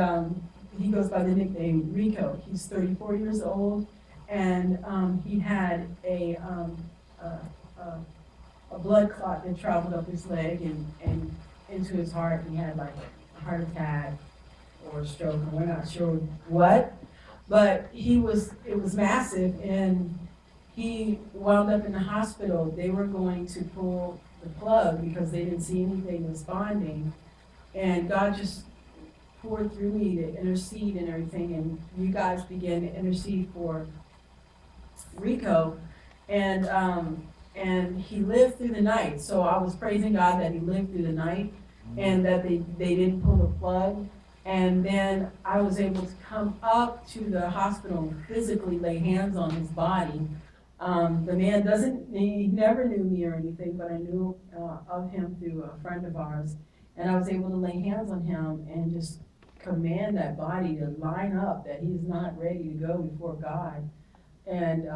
and he goes by the nickname Rico. He's 34 years old, and he had a blood clot that traveled up his leg and into his heart, and he had like a heart attack or a stroke, and we're not sure what, but it was massive, and he wound up in the hospital. They were going to pull the plug because they didn't see anything responding, and God just poured through me to intercede and everything, and you guys began to intercede for Rico, and he lived through the night. So I was praising God that he lived through the night, and that they didn't pull the plug. And then I was able to come up to the hospital and physically lay hands on his body. The man he never knew me or anything, but I knew of him through a friend of ours. And I was able to lay hands on him and just command that body to line up, that he's not ready to go before God. And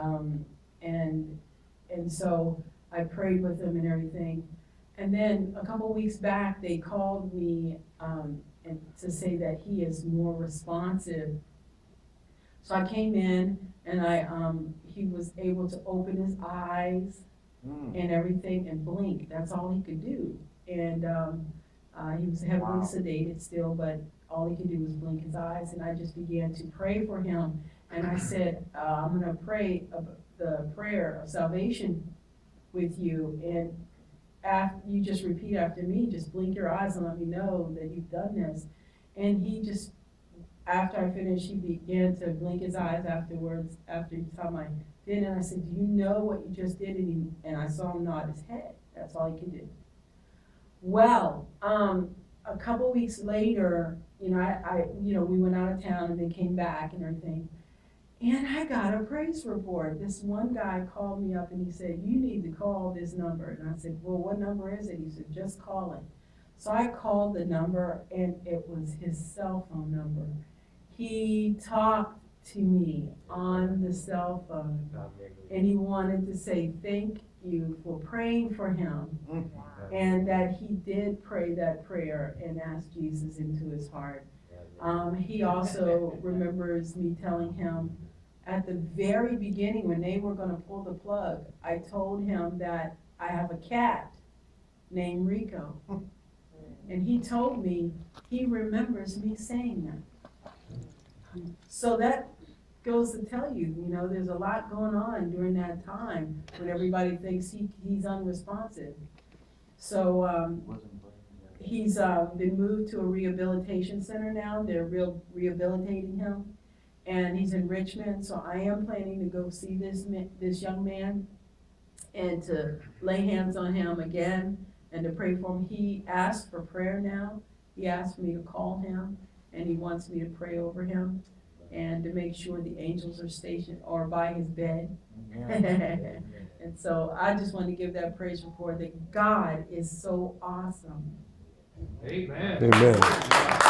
so I prayed with him and everything. And then a couple weeks back, they called me and to say that he is more responsive. So I came in, and he was able to open his eyes and everything and blink. That's all he could do. And he was heavily sedated still, but all he could do was blink his eyes. And I just began to pray for him. And I said, I'm going to pray the prayer of salvation with you. And after you just repeat after me, just blink your eyes and let me know that you've done this. And he just, after I finished, he began to blink his eyes afterwards, after he saw my did. And I said, do you know what you just did? And I saw him nod his head. That's all he could do. Well, a couple weeks later, we went out of town and then came back and everything. And I got a praise report. This one guy called me up and he said, you need to call this number. And I said, well, what number is it? He said, just call it. So I called the number, and it was his cell phone number. He talked to me on the cell phone, and he wanted to say thank you for praying for him, and that he did pray that prayer and ask Jesus into his heart. He also remembers me telling him at the very beginning when they were going to pull the plug, I told him that I have a cat named Rico. And he told me he remembers me saying that. So that goes to tell you, there's a lot going on during that time when everybody thinks he's unresponsive. So he's been moved to a rehabilitation center now. They're rehabilitating him. And he's in Richmond, so I am planning to go see this young man and to lay hands on him again and to pray for him. He asked for prayer now. He asked me to call him, and he wants me to pray over him and to make sure the angels are stationed or by his bed. And so I just want to give that praise report that God is so awesome. Amen. Amen.